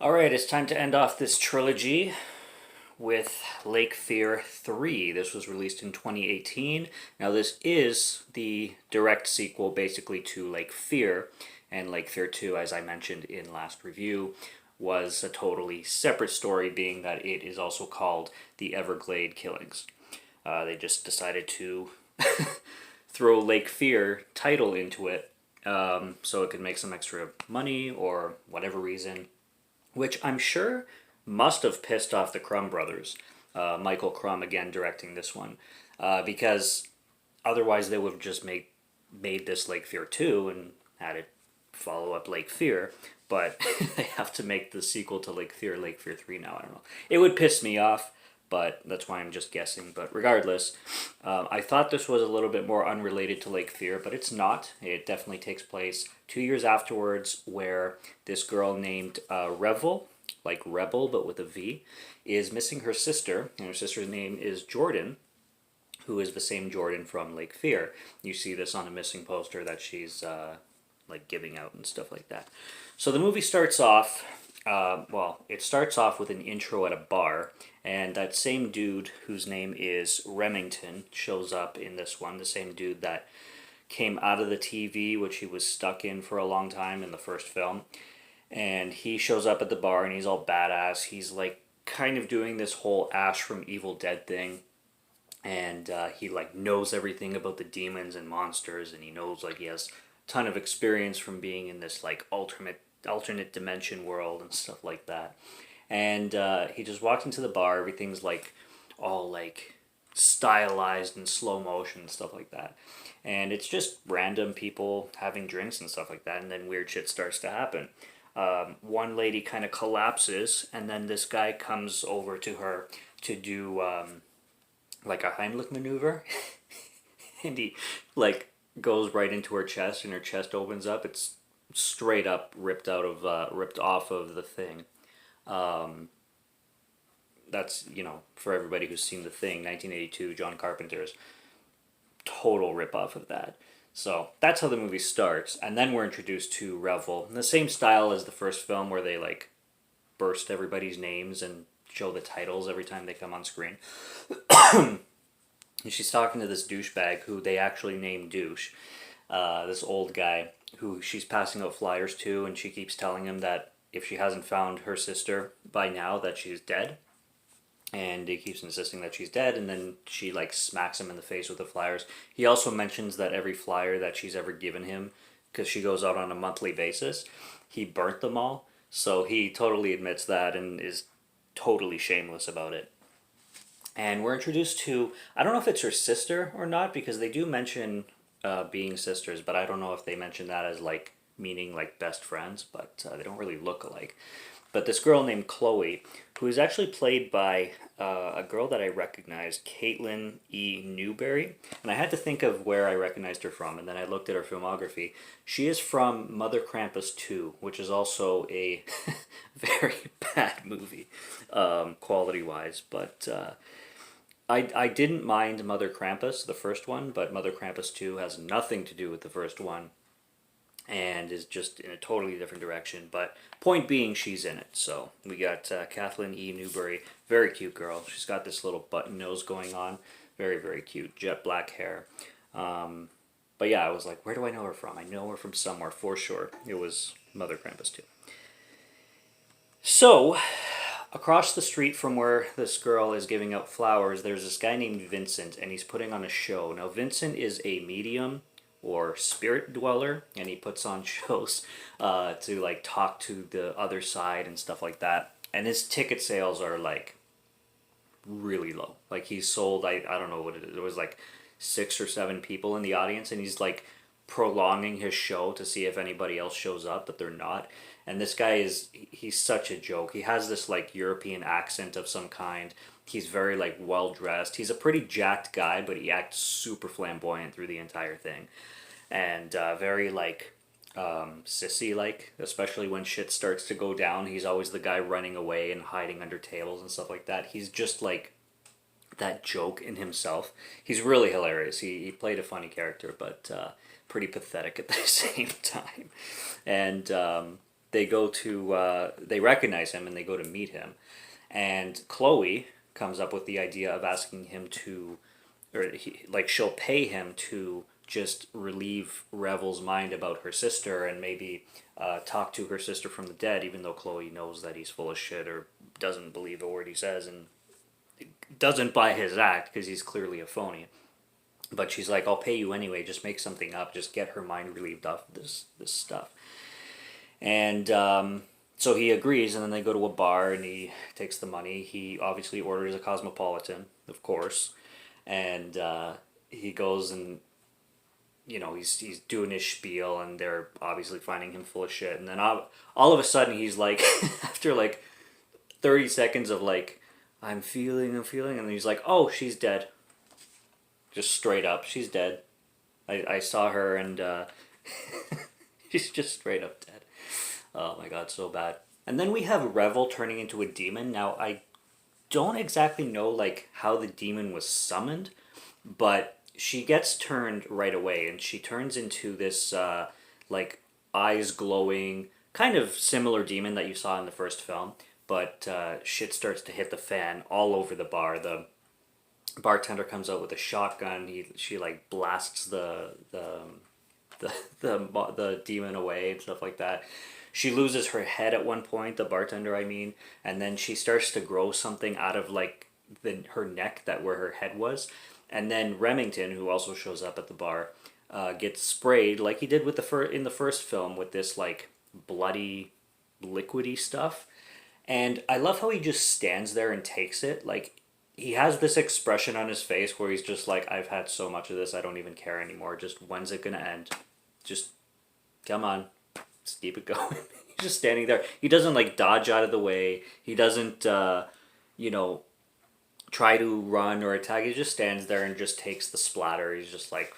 Alright, it's time to end off this trilogy with Lake Fear 3. This was released in 2018. Now, this is the direct sequel basically to Lake Fear, and Lake Fear 2, as I mentioned in last review, was a totally separate story, being that it is also called The Everglade Killings. They just decided to throw Lake Fear title into it so it could make some extra money or whatever reason, which I'm sure must have pissed off the Crum brothers. Michael Crum again directing this one, because otherwise they would have just made this Lake Fear 2 and had it follow up Lake Fear. But they have to make the sequel to Lake Fear 3 now. I don't know. It would piss me off, but that's why I'm just guessing. But regardless, I thought this was a little bit more unrelated to Lake Fear, but it's not. It definitely takes place 2 years afterwards, where this girl named Revel, like Rebel but with a V, is missing her sister, and her sister's name is Jordan, who is the same Jordan from Lake Fear. You see this on a missing poster that she's like giving out and stuff like that. So the movie starts off, it starts off with an intro at a bar, and that same dude whose name is Remington shows up in this one, the same dude that came out of the TV, which he was stuck in for a long time in the first film. And he shows up at the bar and he's all badass. He's like kind of doing this whole Ash from Evil Dead thing. And he like knows everything about the demons and monsters, and he knows like he has a ton of experience from being in this like alternate dimension world and stuff like that. And he just walks into the bar. Everything's like all like stylized in slow motion and stuff like that. And it's just random people having drinks and stuff like that. And then weird shit starts to happen. One lady kind of collapses, and then this guy comes over to her to do like a Heimlich maneuver. And he like goes right into her chest, and her chest opens up. It's straight up ripped off of the Thing. That's, for everybody who's seen The Thing, 1982, John Carpenter's total rip off of that. So that's how the movie starts, and then we're introduced to Revel, in the same style as the first film, where they like burst everybody's names and show the titles every time they come on screen. And she's talking to this douchebag who they actually named Douche, this old guy who she's passing out flyers to, and she keeps telling him that if she hasn't found her sister by now, that she's dead. And he keeps insisting that she's dead, and then she like smacks him in the face with the flyers. He also mentions that every flyer that she's ever given him, because she goes out on a monthly basis, he burnt them all. So he totally admits that and is totally shameless about it. And we're introduced to, I don't know if it's her sister or not, because they do mention being sisters, but I don't know if they mention that as like meaning like best friends, but they don't really look alike. But this girl named Chloe, who is actually played by a girl that I recognized, Caitlin E. Newberry. And I had to think of where I recognized her from, and then I looked at her filmography. She is from Mother Krampus 2, which is also a very bad movie, quality-wise. But I didn't mind Mother Krampus, the first one, but Mother Krampus 2 has nothing to do with the first one, and is just in a totally different direction. But point being, she's in it. So we got Kathleen E. Newberry, very cute girl. She's got this little button nose going on, very, very cute, jet black hair. But yeah, I was like, where do I know her from? I know her from somewhere for sure. It was Mother Krampus 2. So across the street from where this girl is giving out flowers, there's this guy named Vincent, and he's putting on a show. Now, Vincent is a medium or spirit dweller, and he puts on shows to like talk to the other side and stuff like that. And his ticket sales are like really low. Like he's sold, I don't know what it is. It was like 6 or 7 people in the audience, and he's like prolonging his show to see if anybody else shows up, but they're not. And this guy he's such a joke. He has this like European accent of some kind. He's very like well dressed. He's a pretty jacked guy, but he acts super flamboyant through the entire thing, and very like sissy like, especially when shit starts to go down. He's always the guy running away and hiding under tables and stuff like that. He's just like that joke in himself. He's really hilarious. He played a funny character, but pretty pathetic at the same time. And they recognize him and they go to meet him, and Chloe comes up with the idea of asking him to, like she'll pay him to just relieve Revel's mind about her sister and maybe talk to her sister from the dead, even though Chloe knows that he's full of shit or doesn't believe a word he says and doesn't buy his act because he's clearly a phony. But she's like, I'll pay you anyway. Just make something up. Just get her mind relieved off this stuff. And so he agrees, and then they go to a bar, and he takes the money. He obviously orders a Cosmopolitan, of course, and he goes and he's doing his spiel, and they're obviously finding him full of shit. And then all of a sudden, he's like, after like 30 seconds of like, I'm feeling, and then he's like, oh, she's dead. Just straight up, she's dead. I saw her, and she's just straight up dead. Oh my god, so bad. And then we have Revel turning into a demon. Now, I don't exactly know like how the demon was summoned, but she gets turned right away, and she turns into this like eyes glowing, kind of similar demon that you saw in the first film. But shit starts to hit the fan all over the bar. The bartender comes out with a shotgun. She like blasts the demon away and stuff like that. She loses her head at one point, the bartender I mean, and then she starts to grow something out of like her neck that where her head was. And then Remington, who also shows up at the bar, gets sprayed like he did with in the first film with this like bloody liquidy stuff. And I love how he just stands there and takes it. Like, he has this expression on his face where he's just like, I've had so much of this, I don't even care anymore. Just, when's it gonna end? Just, come on. Just keep it going. He's just standing there. He doesn't, like, dodge out of the way. He doesn't, try to run or attack. He just stands there and just takes the splatter. He's just like,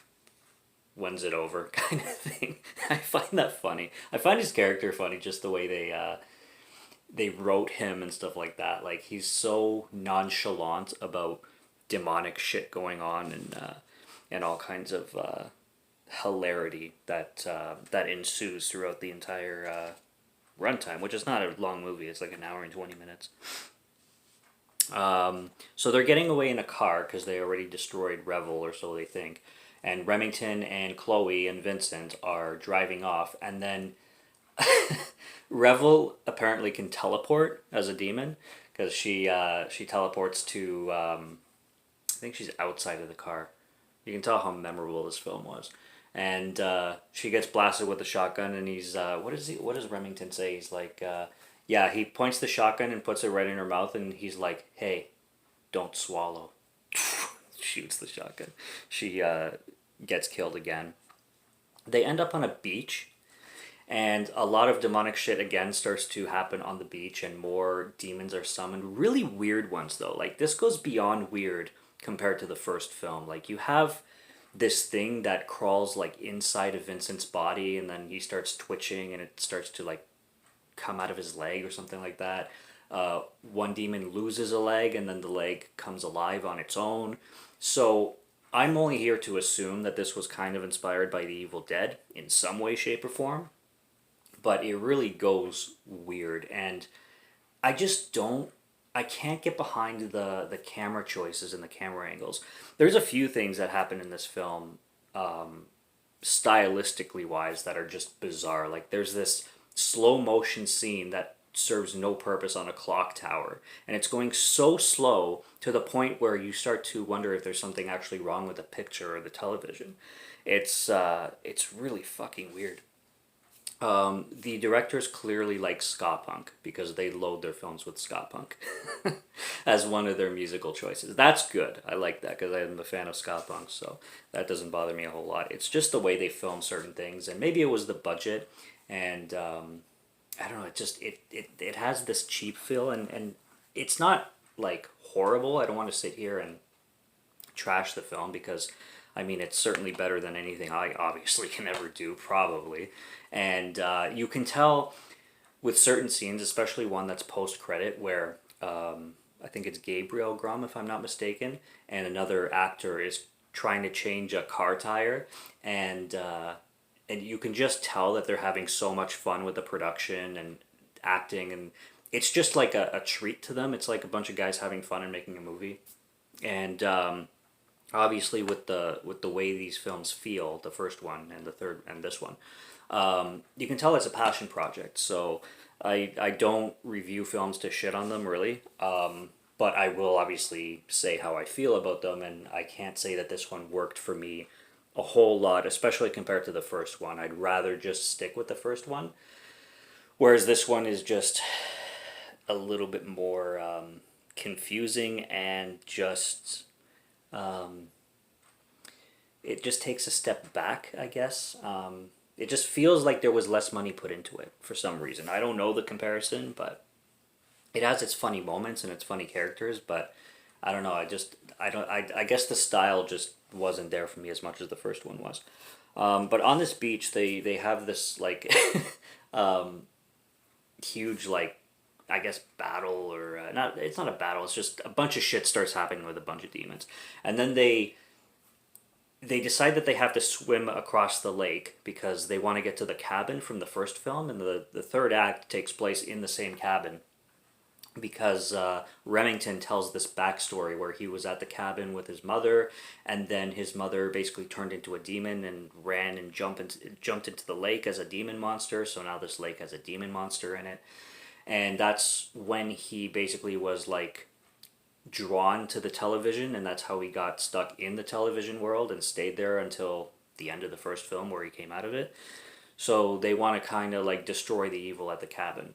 when's it over? Kind of thing. I find that funny. I find his character funny, just the way they wrote him and stuff like that. Like, he's so nonchalant about demonic shit going on and all kinds of hilarity that ensues throughout the entire runtime, which is not a long movie. It's like an hour and 20 minutes. So they're getting away in a car because they already destroyed Revel, or so they think. And Remington and Chloe and Vincent are driving off, and then Revel apparently can teleport as a demon because she teleports to I think she's outside of the car. You can tell how memorable this film was, and she gets blasted with a shotgun, and he's what does Remington say? He's like yeah, he points the shotgun and puts it right in her mouth, and he's like, hey, don't swallow. Shoots the shotgun. She gets killed again. They end up on a beach. And a lot of demonic shit again starts to happen on the beach, and more demons are summoned. Really weird ones though. Like, this goes beyond weird compared to the first film. Like, you have this thing that crawls like inside of Vincent's body, and then he starts twitching and it starts to like come out of his leg or something like that. One demon loses a leg, and then the leg comes alive on its own. So I'm only here to assume that this was kind of inspired by The Evil Dead in some way, shape, or form. But it really goes weird, and I can't get behind the camera choices and the camera angles. There's a few things that happen in this film, stylistically wise, that are just bizarre. Like, there's this slow motion scene that serves no purpose on a clock tower, and it's going so slow to the point where you start to wonder if there's something actually wrong with the picture or the television. It's really fucking weird. The directors clearly like ska punk because they load their films with ska punk as one of their musical choices. That's good. I like that because I'm a fan of ska punk, so that doesn't bother me a whole lot. It's just the way they film certain things, and maybe it was the budget, and I don't know. It has this cheap feel, and it's not like horrible. I don't want to sit here and trash the film because, I mean, it's certainly better than anything I obviously can ever do, probably. And you can tell with certain scenes, especially one that's post-credit, where I think it's Gabriel Grum, if I'm not mistaken, and another actor is trying to change a car tire, and and you can just tell that they're having so much fun with the production and acting, and it's just like a treat to them. It's like a bunch of guys having fun and making a movie. And obviously with the way these films feel, the first one and the third and this one, you can tell it's a passion project. So I don't review films to shit on them really, but I will obviously say how I feel about them, and I can't say that this one worked for me a whole lot, especially compared to the first one. I'd rather just stick with the first one, whereas this one is just a little bit more confusing, and just it just takes a step back, I guess. It just feels like there was less money put into it for some reason. I don't know the comparison, but it has its funny moments and its funny characters. But I don't know. I guess the style just wasn't there for me as much as the first one was. But on this beach, they have this like um, huge like, I guess, battle, or not. It's not a battle. It's just a bunch of shit starts happening with a bunch of demons, and then they decide that they have to swim across the lake because they want to get to the cabin from the first film, and the third act takes place in the same cabin because Remington tells this backstory where he was at the cabin with his mother, and then his mother basically turned into a demon and ran and jumped into the lake as a demon monster. So now this lake has a demon monster in it, and that's when he basically was like drawn to the television, and that's how he got stuck in the television world and stayed there until the end of the first film where he came out of it. So they want to kind of like destroy the evil at the cabin.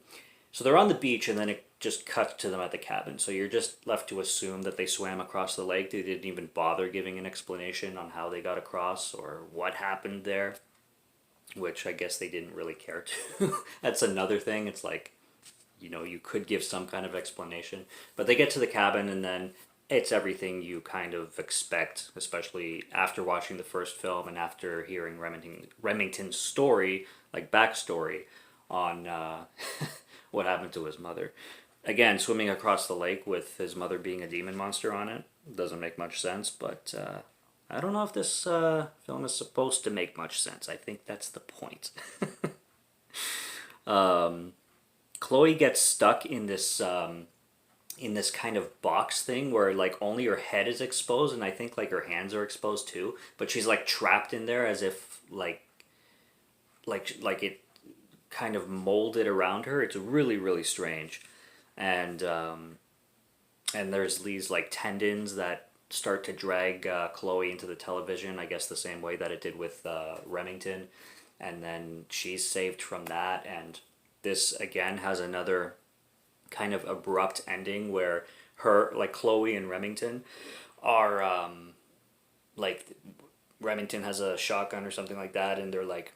So they're on the beach, and then it just cuts to them at the cabin. So you're just left to assume that they swam across the lake. They didn't even bother giving an explanation on how they got across or what happened there, which I guess they didn't really care to. That's another thing. It's like, you could give some kind of explanation. But they get to the cabin, and then it's everything you kind of expect, especially after watching the first film and after hearing Remington's story, like backstory on what happened to his mother. Again, swimming across the lake with his mother being a demon monster on it doesn't make much sense, but I don't know if this film is supposed to make much sense. I think that's the point. Chloe gets stuck in this kind of box thing where like only her head is exposed, and I think like her hands are exposed too, but she's like trapped in there as if like it kind of molded around her. It's really, really strange. And there's these like tendons that start to drag Chloe into the television, I guess the same way that it did with Remington, and then she's saved from that. And this again has another kind of abrupt ending where like Chloe and Remington are like Remington has a shotgun or something like that, and they're like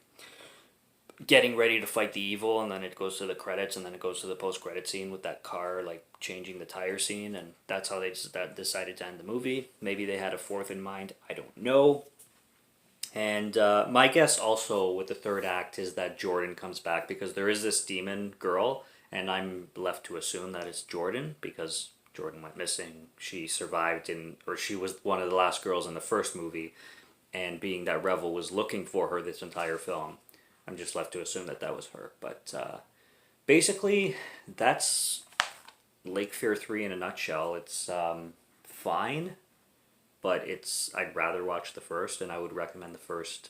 getting ready to fight the evil, and then it goes to the credits, and then it goes to the post-credit scene with that car like changing the tire scene, and that's how they decided to end the movie. Maybe they had a fourth in mind, I don't know. And my guess also with the third act is that Jordan comes back, because there is this demon girl, and I'm left to assume that it's Jordan because Jordan went missing. She survived or she was one of the last girls in the first movie, and being that Revel was looking for her this entire film, I'm just left to assume that that was her. But basically, that's Lake Fear 3 in a nutshell. It's fine, but I'd rather watch the first, and I would recommend the first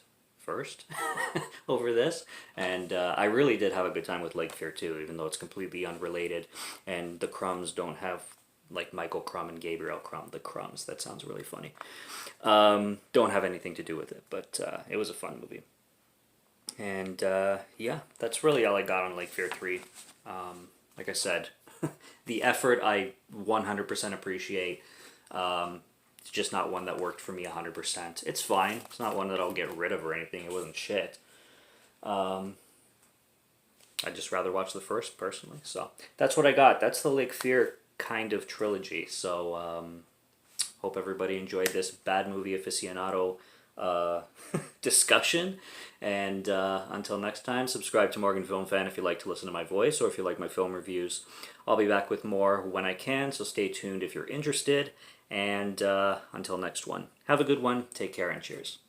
over this. And I really did have a good time with Lake Fear 2, even though it's completely unrelated, and the Crums don't have like Michael Crum and Gabriel Crum, the Crums. That sounds really funny. Don't have anything to do with it, but it was a fun movie. And yeah, that's really all I got on Lake Fear 3. Like I said, the effort I 100% appreciate. It's just not one that worked for me 100%. It's fine. It's not one that I'll get rid of or anything. It wasn't shit. I'd just rather watch the first, personally. So that's what I got. That's the Lake Fear kind of trilogy. So hope everybody enjoyed this bad movie aficionado discussion. And until next time, subscribe to Morgan Film Fan if you like to listen to my voice, or if you like my film reviews. I'll be back with more when I can, so stay tuned if you're interested. And until next one, have a good one, take care, and cheers.